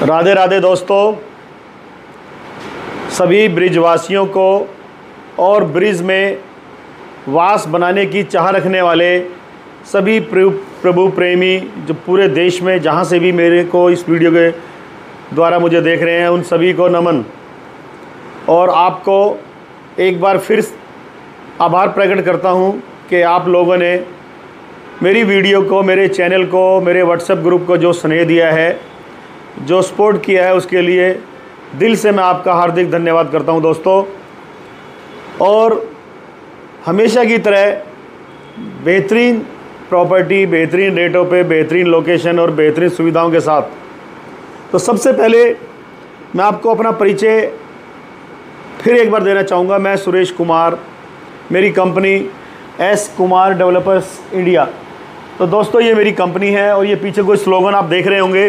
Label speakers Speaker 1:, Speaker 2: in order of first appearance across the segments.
Speaker 1: राधे राधे दोस्तों, सभी ब्रिजवासियों को और ब्रिज में वास बनाने की चाह रखने वाले सभी प्रभु प्रेमी जो पूरे देश में जहाँ से भी मेरे को इस वीडियो के द्वारा मुझे देख रहे हैं, उन सभी को नमन। और आपको एक बार फिर आभार प्रकट करता हूँ कि आप लोगों ने मेरी वीडियो को, मेरे चैनल को, मेरे व्हाट्सएप ग्रुप को जो स्नेह दिया है, जो सपोर्ट किया है, उसके लिए दिल से मैं आपका हार्दिक धन्यवाद करता हूं दोस्तों। और हमेशा की तरह बेहतरीन प्रॉपर्टी, बेहतरीन रेटों पे, बेहतरीन लोकेशन और बेहतरीन सुविधाओं के साथ, तो सबसे पहले मैं आपको अपना परिचय फिर एक बार देना चाहूँगा। मैं सुरेश कुमार, मेरी company S Kumar developers India. तो दोस्तों, ये मेरी कंपनी है और ये पीछे कोई स्लोगन आप देख रहे होंगे,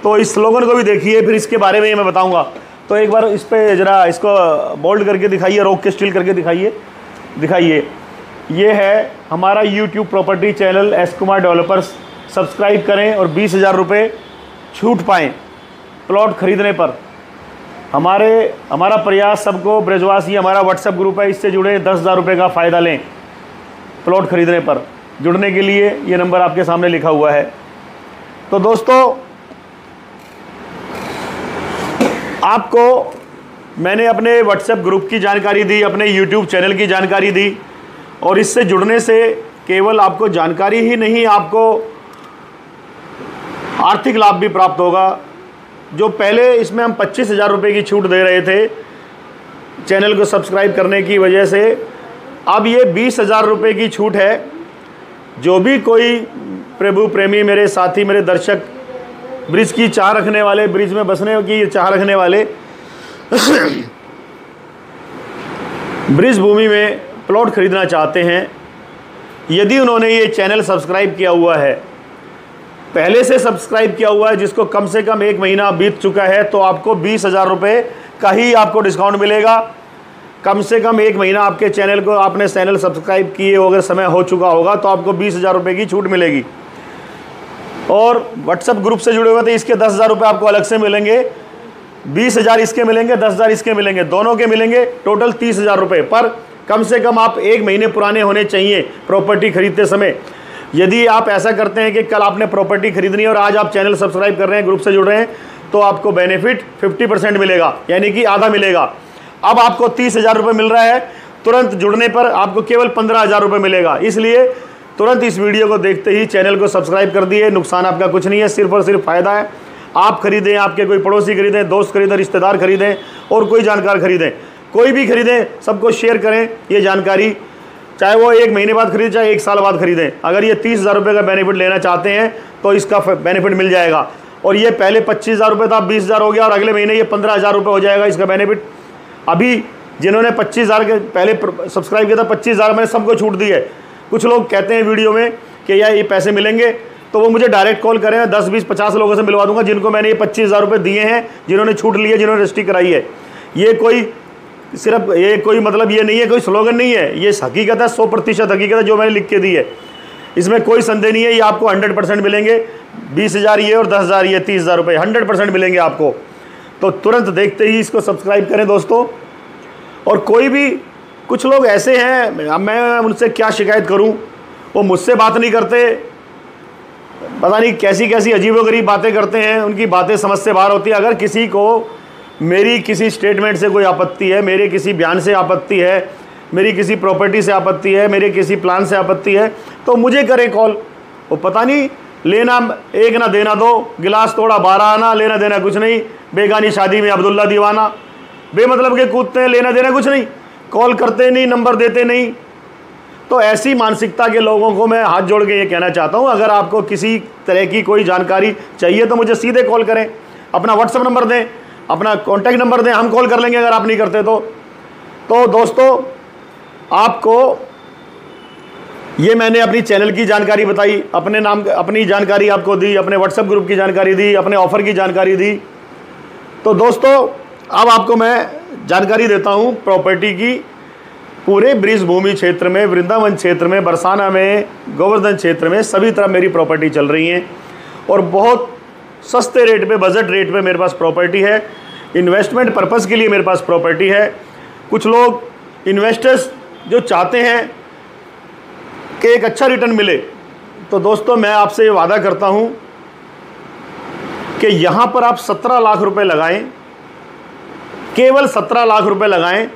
Speaker 1: तो इस स्लोगन को भी देखिए, फिर इसके बारे में मैं बताऊंगा। तो एक बार इस पे ज़रा इसको बोल्ड करके दिखाइए, रोक के स्टिल करके दिखाइए। ये है हमारा YouTube property channel S Kumar developers. Subscribe करें और 20,000 रुपये छूट पाएँ प्लॉट खरीदने पर। हमारा प्रयास सबको ब्रजवासी, हमारा व्हाट्सएप ग्रुप है, इससे जुड़े 10,000 रुपये का फ़ायदा लें प्लॉट खरीदने पर। जुड़ने के लिए ये नंबर आपके सामने लिखा हुआ है। तो दोस्तों, आपको मैंने अपने व्हाट्सएप ग्रुप की जानकारी दी, अपने यूट्यूब चैनल की जानकारी दी, और इससे जुड़ने से केवल आपको जानकारी ही नहीं, आपको आर्थिक लाभ भी प्राप्त होगा। जो पहले इसमें हम 25,000 रुपये की छूट दे रहे थे चैनल को सब्सक्राइब करने की वजह से, अब ये 20,000 रुपये की छूट है। जो भी कोई प्रभु प्रेमी, मेरे साथी, मेरे दर्शक, ब्रिज की चाह रखने वाले, ब्रिज में बसने की चाह रखने वाले, ब्रिज भूमि में प्लॉट खरीदना चाहते हैं, यदि उन्होंने ये चैनल सब्सक्राइब किया हुआ है, पहले से सब्सक्राइब किया हुआ है, जिसको कम से कम 1 महीना बीत चुका है, तो आपको 20,000 रुपये का ही आपको डिस्काउंट मिलेगा। कम से कम 1 महीना आपके चैनल को, आपने चैनल सब्सक्राइब किए अगर समय हो चुका होगा, तो आपको 20,000 रुपये की छूट मिलेगी। और व्हाट्सएप ग्रुप से जुड़े हुए थे, इसके 10,000 रुपये आपको अलग से मिलेंगे। 20,000 इसके मिलेंगे, 10,000 इसके मिलेंगे, दोनों के मिलेंगे, टोटल 30,000 रुपये। पर कम से कम आप 1 महीने पुराने होने चाहिए प्रॉपर्टी खरीदते समय। यदि आप ऐसा करते हैं कि कल आपने प्रॉपर्टी खरीदनी है और आज आप चैनल सब्सक्राइब कर रहे हैं, ग्रुप से जुड़ रहे हैं, तो आपको बेनिफिट 50% मिलेगा, यानी कि आधा मिलेगा। अब आपको 30,000 रुपये मिल रहा है, तुरंत जुड़ने पर आपको केवल 15,000 रुपये मिलेगा। इसलिए तुरंत इस वीडियो को देखते ही चैनल को सब्सक्राइब कर दिए। नुकसान आपका कुछ नहीं है, सिर्फ और सिर्फ फ़ायदा है। आप खरीदें, आपके कोई पड़ोसी खरीदें, दोस्त खरीदें, रिश्तेदार खरीदें, और कोई जानकार खरीदें, कोई भी खरीदें, सबको शेयर करें ये जानकारी। चाहे वो 1 महीने बाद खरीदें, चाहे 1 साल बाद खरीदें। अगर ये 30,000 रुपये का बेनिफिट लेना चाहते हैं तो इसका बेनिफिट मिल जाएगा। और ये पहले 25,000 रुपये था, 20,000 हो गया, और अगले महीने ये 15,000 रुपये हो जाएगा इसका बेनिफिट। अभी जिन्होंने 25,000 के पहले सब्सक्राइब किया था, 25,000 मैंने सबको छूट दी है। कुछ लोग कहते हैं वीडियो में कि यार ये पैसे मिलेंगे, तो वो मुझे डायरेक्ट कॉल करें, 10, 20, 50 लोगों से मिलवा दूंगा जिनको मैंने ये 25,000 रुपये दिए हैं, जिन्होंने छूट ली है, जिन्होंने रजिस्ट्री कराई है। ये कोई सिर्फ ये कोई मतलब ये नहीं है, कोई स्लोगन नहीं है, ये हकीकत है, 100% हकीकत है जो मैंने लिख के दी है। इसमें कोई संदेह नहीं है, ये आपको 100% मिलेंगे। 20,000 ये और 10,000 ये, 30,000 रुपये 100% मिलेंगे आपको। तो तुरंत देखते ही इसको सब्सक्राइब करें दोस्तों। और कोई भी, कुछ लोग ऐसे हैं, अब मैं उनसे क्या शिकायत करूं, वो मुझसे बात नहीं करते, पता नहीं कैसी कैसी अजीबोगरीब बातें करते हैं, उनकी बातें समझ से बाहर होती है। अगर किसी को मेरी किसी स्टेटमेंट से कोई आपत्ति है, मेरे किसी बयान से आपत्ति है, मेरी किसी प्रॉपर्टी से आपत्ति है, मेरे किसी प्लान से आपत्ति है, तो मुझे करें कॉल। वो पता नहीं, लेना एक ना देना दो, गिलास तोड़ा 12 आना, लेना देना कुछ नहीं, बेगानी शादी में अब्दुल्ला दीवाना, बेमतलब के कूदते हैं, लेना देना कुछ नहीं, कॉल करते नहीं, नंबर देते नहीं। तो ऐसी मानसिकता के लोगों को मैं हाथ जोड़ के ये कहना चाहता हूँ, अगर आपको किसी तरह की कोई जानकारी चाहिए तो मुझे सीधे कॉल करें, अपना व्हाट्सएप नंबर दें, अपना कॉन्टैक्ट नंबर दें, हम कॉल कर लेंगे अगर आप नहीं करते तो दोस्तों, आपको ये मैंने अपनी चैनल की जानकारी बताई, अपने नाम, अपनी जानकारी आपको दी, अपने व्हाट्सएप ग्रुप की जानकारी दी, अपने ऑफ़र की जानकारी दी। तो दोस्तों, अब आपको मैं जानकारी देता हूँ प्रॉपर्टी की। पूरे ब्रिज भूमि क्षेत्र में, वृंदावन क्षेत्र में, बरसाना में, गोवर्धन क्षेत्र में, सभी तरफ मेरी प्रॉपर्टी चल रही हैं और बहुत सस्ते रेट पे, बजट रेट पे मेरे पास प्रॉपर्टी है। इन्वेस्टमेंट पर्पस के लिए मेरे पास प्रॉपर्टी है। कुछ लोग इन्वेस्टर्स जो चाहते हैं कि एक अच्छा रिटर्न मिले, तो दोस्तों मैं आपसे ये वादा करता हूँ कि यहाँ पर आप 17 लाख रुपए लगाएं, केवल 17 लाख रुपए लगाएं।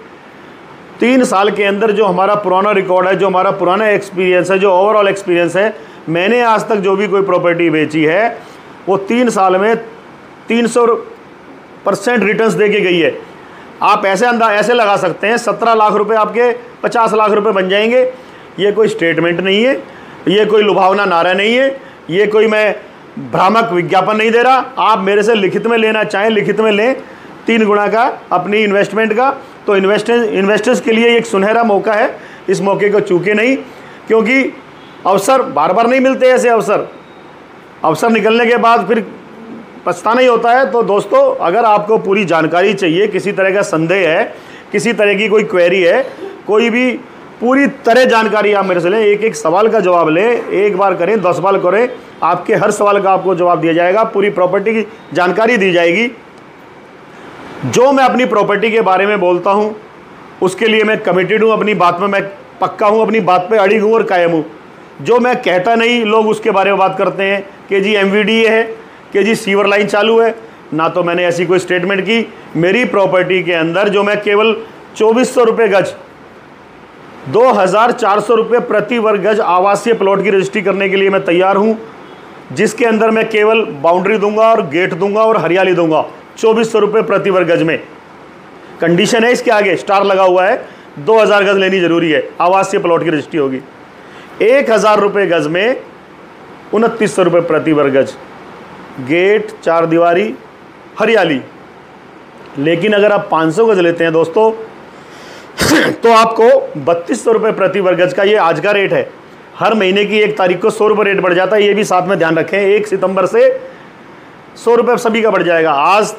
Speaker 1: 3 साल के अंदर जो हमारा पुराना रिकॉर्ड है, जो हमारा पुराना एक्सपीरियंस है, जो ओवरऑल एक्सपीरियंस है, मैंने आज तक जो भी कोई प्रॉपर्टी बेची है वो 3 साल में 300% रिटर्न्स दे के गई है। आप ऐसे लगा सकते हैं 17 लाख रुपए आपके 50 लाख रुपए बन जाएंगे। ये कोई स्टेटमेंट नहीं है, ये कोई लुभावना नारा नहीं है, ये कोई मैं भ्रामक विज्ञापन नहीं दे रहा। आप मेरे से लिखित में लेना चाहें, लिखित में लें 3 गुना का अपनी इन्वेस्टमेंट का। तो इन्वेस्टर्स के लिए एक सुनहरा मौका है, इस मौके को चूके नहीं, क्योंकि अवसर बार बार नहीं मिलते। ऐसे अवसर निकलने के बाद फिर पछताना ही होता है। तो दोस्तों, अगर आपको पूरी जानकारी चाहिए, किसी तरह का संदेह है, किसी तरह की कोई क्वेरी है, कोई भी पूरी तरह जानकारी आप मेरे से लें, एक एक सवाल का जवाब लें, एक बार करें 10 बार करें, आपके हर सवाल का आपको जवाब दिया जाएगा, पूरी प्रॉपर्टी की जानकारी दी जाएगी। जो मैं अपनी प्रॉपर्टी के बारे में बोलता हूँ उसके लिए मैं कमिटेड हूँ, अपनी बात में मैं पक्का हूँ, अपनी बात पे अड़ी हूँ और कायम हूँ। जो मैं कहता नहीं, लोग उसके बारे में बात करते हैं कि जी MVDA है, कि जी सीवर लाइन चालू है। ना तो मैंने ऐसी कोई स्टेटमेंट की। मेरी प्रॉपर्टी के अंदर जो मैं केवल 2400 रुपये गज, 2400 रुपये प्रति वर्ग गज आवासीय प्लॉट की रजिस्ट्री करने के लिए मैं तैयार हूँ, जिसके अंदर मैं केवल बाउंड्री दूंगा और गेट दूंगा और हरियाली दूंगा। 2400 रुपये प्रति वर्ग गज में कंडीशन है, इसके आगे स्टार लगा हुआ है, 2000 गज लेनी जरूरी है, आवासीय प्लॉट की रजिस्ट्री होगी। 1000 रुपये गज में 2900 रुपये प्रति वर्ग गज, गेट, 4 दीवारी, हरियाली। लेकिन अगर आप 500 गज लेते हैं दोस्तों तो आपको 3200 रुपये प्रति वर्ग गज का, ये आज का रेट है। हर महीने की 1 तारीख को 100 रुपये रेट बढ़ जाता है, ये भी साथ में ध्यान रखें। 1 सितंबर से 100 रुपये सभी का बढ़ जाएगा। आज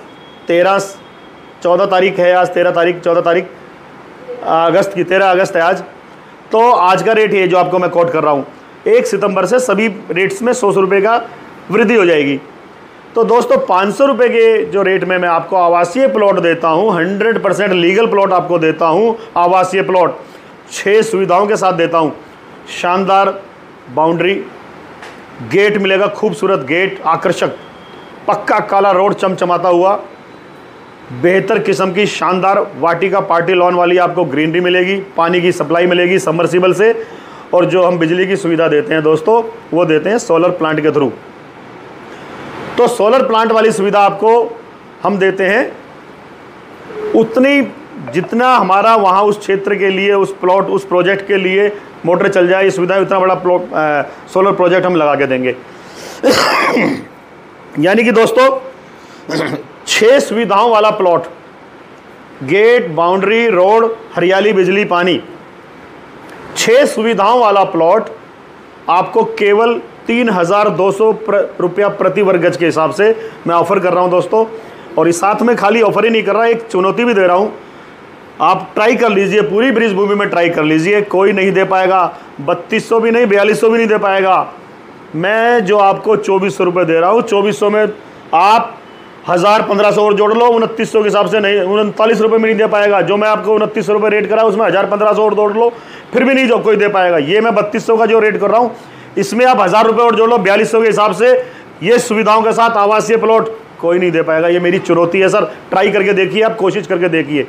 Speaker 1: 14 तारीख है, आज 14 तारीख अगस्त की, 13 अगस्त है आज। तो आज का रेट ये जो आपको मैं कोट कर रहा हूँ, 1 सितंबर से सभी रेट्स में 100 रुपये का वृद्धि हो जाएगी। तो दोस्तों 500 रुपये के जो रेट में मैं आपको आवासीय प्लॉट देता हूँ, 100% लीगल प्लॉट आपको देता हूँ, आवासीय प्लॉट 6 सुविधाओं के साथ देता हूँ। शानदार बाउंड्री, गेट मिलेगा, खूबसूरत गेट, आकर्षक पक्का काला रोड चमचमाता हुआ, बेहतर किस्म की शानदार वाटिका पार्टी लॉन वाली आपको ग्रीनरी मिलेगी, पानी की सप्लाई मिलेगी सबमर्सिबल से, और जो हम बिजली की सुविधा देते हैं दोस्तों वो देते हैं सोलर प्लांट के थ्रू। तो सोलर प्लांट वाली सुविधा आपको हम देते हैं उतनी जितना हमारा वहाँ उस क्षेत्र के लिए, उस प्लॉट, उस प्रोजेक्ट के लिए मोटर चल जाए, ये सुविधा उतना बड़ा सोलर प्रोजेक्ट हम लगा के देंगे। यानी कि दोस्तों 6 सुविधाओं वाला प्लॉट, गेट, बाउंड्री, रोड, हरियाली, बिजली, पानी, 6 सुविधाओं वाला प्लॉट आपको केवल 3200 रुपया प्रति वर्ग गज के हिसाब से मैं ऑफर कर रहा हूं दोस्तों। और इस साथ में खाली ऑफर ही नहीं कर रहा, एक चुनौती भी दे रहा हूं। आप ट्राई कर लीजिए, पूरी ब्रिज भूमि में ट्राई कर लीजिए, कोई नहीं दे पाएगा। 3200 भी नहीं, 4200 भी नहीं दे पाएगा। मैं जो आपको 2400 रुपये दे रहा हूँ, 2400 में आप 1000-1500 और जोड़ लो, 2900 के हिसाब से नहीं, 39 रुपये में नहीं दे पाएगा। जो मैं आपको 2900 रुपये रेट करा उसमें 1000-1500 और जोड़ लो, फिर भी नहीं जो कोई दे पाएगा। ये मैं 3200 का जो रेट कर रहा हूँ, इसमें आप 1000 रुपये और जोड़ लो, 4200 के हिसाब से ये सुविधाओं के साथ आवासीय प्लॉट कोई नहीं दे पाएगा। ये मेरी चुनौती है सर, ट्राई करके देखिए, आप कोशिश करके देखिए,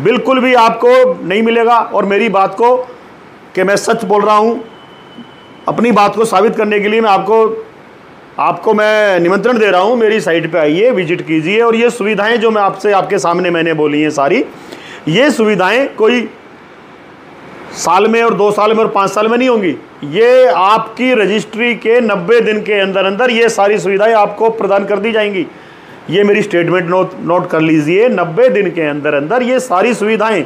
Speaker 1: बिल्कुल भी आपको नहीं मिलेगा। और मेरी बात को कि मैं सच बोल रहा हूँ, अपनी बात को साबित करने के लिए मैं आपको मैं निमंत्रण दे रहा हूँ, मेरी साइट पे आइए, विजिट कीजिए। और ये सुविधाएं जो मैं आपके सामने मैंने बोली हैं सारी, ये सुविधाएं कोई साल में और 2 साल में और 5 साल में नहीं होंगी। ये आपकी रजिस्ट्री के 90 दिन के अंदर अंदर ये सारी सुविधाएं आपको प्रदान कर दी जाएंगी। ये मेरी स्टेटमेंट नोट कर लीजिए, 90 दिन के अंदर अंदर ये सारी सुविधाएं,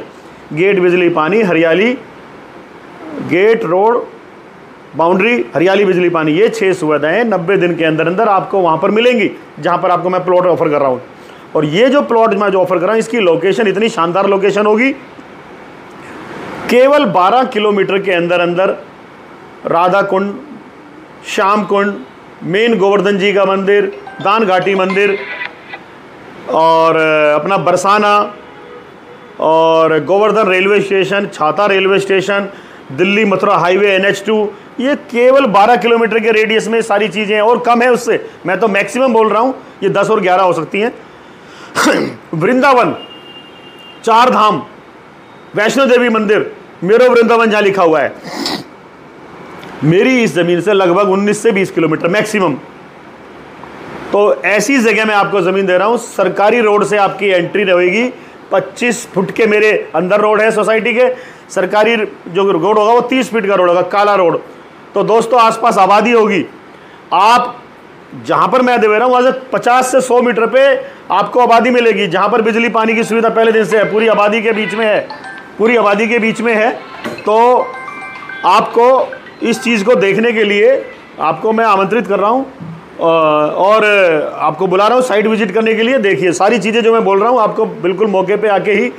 Speaker 1: गेट, बिजली, पानी, हरियाली, गेट, रोड, बाउंड्री, हरियाली, बिजली, पानी, ये 6 सुविधाएं 90 दिन के अंदर अंदर आपको वहाँ पर मिलेंगी, जहाँ पर आपको मैं प्लॉट ऑफर कर रहा हूँ। और ये जो प्लॉट मैं जो ऑफर कर रहा हूँ, इसकी लोकेशन इतनी शानदार लोकेशन होगी, केवल 12 किलोमीटर के अंदर अंदर राधा कुंड, श्याम कुंड, मेन गोवर्धन जी का मंदिर, दान घाटी मंदिर, और अपना बरसाना, और गोवर्धन रेलवे स्टेशन, छाता railway station, Delhi Mathura highway NH2, ये केवल 12 किलोमीटर के रेडियस में सारी चीज़ें हैं, और कम है उससे, मैं तो मैक्सिमम बोल रहा हूँ, ये 10 और 11 हो सकती हैं। वृंदावन, 4 धाम, वैष्णो देवी मंदिर, मेरो वृंदावन जहाँ लिखा हुआ है, मेरी इस ज़मीन से लगभग 19 से 20 किलोमीटर मैक्सिमम। तो ऐसी जगह मैं आपको ज़मीन दे रहा हूँ। सरकारी रोड से आपकी एंट्री रहेगी, 25 फुट के मेरे अंदर रोड है सोसाइटी के, सरकारी जो रोड होगा वो 30 फीट का रोड होगा, काला रोड। तो दोस्तों आसपास आबादी होगी, आप जहाँ पर मैं दे रहा हूँ वहाँ से 50 से 100 मीटर पे आपको आबादी मिलेगी, जहाँ पर बिजली पानी की सुविधा पहले दिन से है, पूरी आबादी के बीच में है, पूरी आबादी के बीच में है। तो आपको इस चीज़ को देखने के लिए आपको मैं आमंत्रित कर रहा हूँ और आपको बुला रहा हूँ साइट विजिट करने के लिए। देखिए सारी चीज़ें जो मैं बोल रहा हूँ आपको बिल्कुल मौके पे आके ही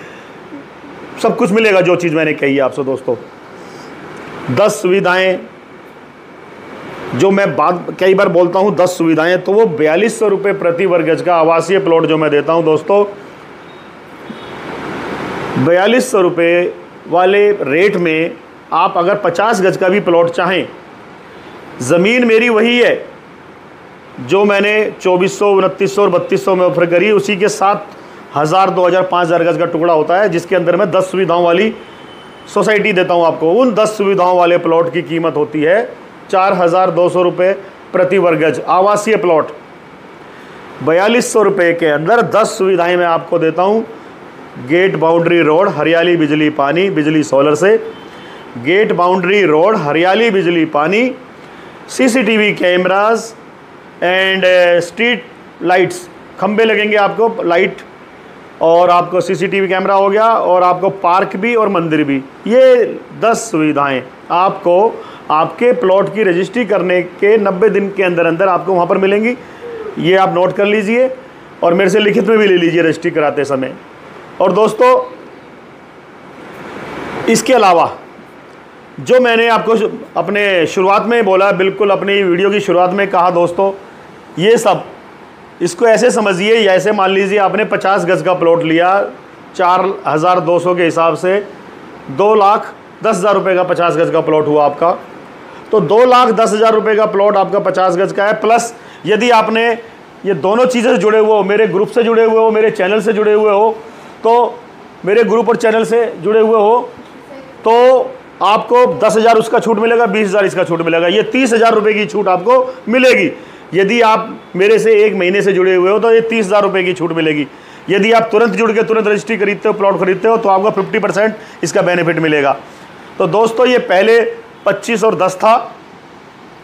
Speaker 1: सब कुछ मिलेगा, जो चीज़ मैंने कही है आपसे। दोस्तों 10 सुविधाएं, जो मैं बात कई बार बोलता हूँ 10 सुविधाएं, तो वो 4200 रुपये प्रति वर्ग गज का आवासीय प्लॉट जो मैं देता हूँ दोस्तों, 4200 रुपये वाले रेट में आप अगर 50 गज का भी प्लॉट चाहें, ज़मीन मेरी वही है जो मैंने 2400, 2900 और 3200 में ऑफर करी, उसी के साथ 1000, 2000, 5000 गज का टुकड़ा होता है, जिसके अंदर मैं 10 सुविधाओं वाली सोसाइटी देता हूं आपको। उन 10 सुविधाओं वाले प्लॉट की कीमत होती है 4200 रुपये प्रति वर्ग गज आवासीय प्लॉट। 4200 रुपये के अंदर 10 सुविधाएं मैं आपको देता हूं। गेट बाउंड्री रोड, हरियाली बिजली पानी, बिजली सोलर से, गेट बाउंड्री रोड, हरियाली बिजली पानी, CCTV cameras and street lights, खंबे लगेंगे आपको लाइट, और आपको CCTV कैमरा हो गया, और आपको पार्क भी और मंदिर भी। ये 10 सुविधाएं आपको आपके प्लॉट की रजिस्ट्री करने के 90 दिन के अंदर अंदर आपको वहाँ पर मिलेंगी। ये आप नोट कर लीजिए और मेरे से लिखित में भी ले लीजिए रजिस्ट्री कराते समय। और दोस्तों इसके अलावा जो मैंने आपको अपने शुरुआत में बोला, बिल्कुल अपनी वीडियो की शुरुआत में कहा दोस्तों, ये सब इसको ऐसे समझिए, या ऐसे मान लीजिए आपने 50 गज का प्लॉट लिया 4200 के हिसाब से, 2,10,000 रुपये का 50 गज का प्लॉट हुआ आपका। तो 2,10,000 रुपये का प्लॉट आपका 50 गज का है। प्लस यदि आपने ये दोनों चीज़ें से जुड़े हुए हो, मेरे ग्रुप से जुड़े हुए हो, मेरे चैनल से जुड़े हुए हो, तो मेरे ग्रुप और चैनल से जुड़े हुए हो, तो आपको 10,000 उसका छूट मिलेगा, 20,000 इसका छूट मिलेगा, ये 30,000 रुपये की छूट आपको मिलेगी। यदि आप मेरे से 1 महीने से जुड़े हुए हो तो ये 30,000 रुपये की छूट मिलेगी। यदि आप तुरंत जुड़ के तुरंत रजिस्ट्री खरीदते हो, प्लॉट खरीदते हो, तो आपको 50% इसका बेनिफिट मिलेगा। तो दोस्तों ये पहले 25 और 10 था,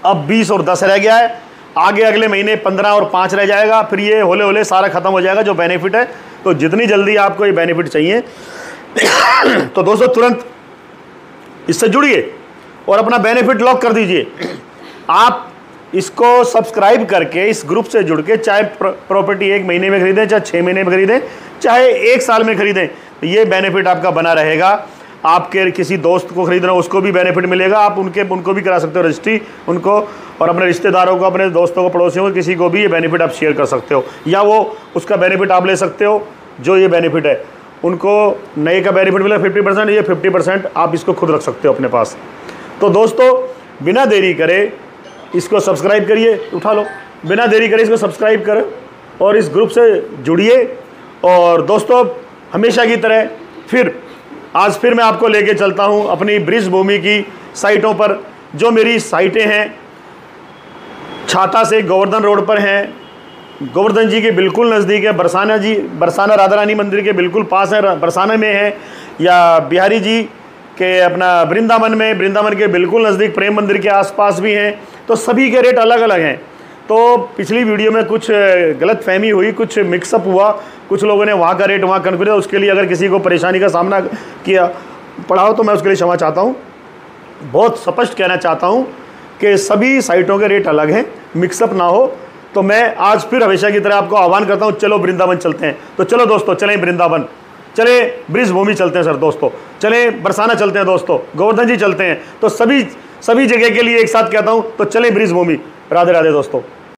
Speaker 1: अब 20 और 10 रह गया है, आगे अगले महीने 15 और 5 रह जाएगा, फिर ये होले होले सारा खत्म हो जाएगा जो बेनिफिट है। तो जितनी जल्दी आपको ये बेनिफिट चाहिए तो दोस्तों तुरंत इससे जुड़िए और अपना बेनिफिट लॉक कर दीजिए। आप इसको सब्सक्राइब करके इस ग्रुप से जुड़ के, चाहे प्रॉपर्टी 1 महीने में खरीदें, चाहे 6 महीने में खरीदें, चाहे 1 साल में खरीदें, तो ये बेनिफिट आपका बना रहेगा। आपके किसी दोस्त को खरीदना हो उसको भी बेनिफिट मिलेगा, आप उनको भी करा सकते हो रजिस्ट्री, उनको, और अपने रिश्तेदारों को, अपने दोस्तों को, पड़ोसियों को, किसी को भी ये बेनिफिट आप शेयर कर सकते हो, या वो उसका बेनिफिट आप ले सकते हो। जो ये बेनिफिट है उनको नए का बेनिफिट मिला 50%, ये 50% आप इसको खुद रख सकते हो अपने पास। तो दोस्तों बिना देरी करे इसको सब्सक्राइब करिए, उठा लो, बिना देरी करे इसको सब्सक्राइब करें और इस ग्रुप से जुड़िए। और दोस्तों हमेशा की तरह आज फिर मैं आपको लेके चलता हूं अपनी ब्रिज भूमि की साइटों पर। जो मेरी साइटें हैं छाता से गोवर्धन रोड पर हैं, गोवर्धन जी के बिल्कुल नज़दीक है, बरसाना राधा रानी मंदिर के बिल्कुल पास है, बरसाना में है, या बिहारी जी के अपना वृंदावन के बिल्कुल नज़दीक प्रेम मंदिर के आसपास भी हैं। तो सभी के रेट अलग अलग हैं। तो पिछली वीडियो में कुछ गलत फहमी हुई, कुछ मिक्सअप हुआ, कुछ लोगों ने वहाँ का रेट वहाँ कन्फ्यूज, उसके लिए अगर किसी को परेशानी का सामना किया पड़ा हो तो मैं उसके लिए क्षमा चाहता हूँ। बहुत स्पष्ट कहना चाहता हूँ कि सभी साइटों के रेट अलग हैं, मिक्सअप ना हो। तो मैं आज फिर हमेशा की तरह आपको आह्वान करता हूँ, चलो वृंदावन चलते हैं। तो चलो दोस्तों चलें वृंदावन, चले ब्रिज भूमि चलते हैं सर दोस्तों, चले बरसाना चलते हैं दोस्तों, गोवर्धन जी चलते हैं। तो सभी जगह के लिए एक साथ कहता हूँ, तो चले ब्रिज भूमि। राधे राधे दोस्तों।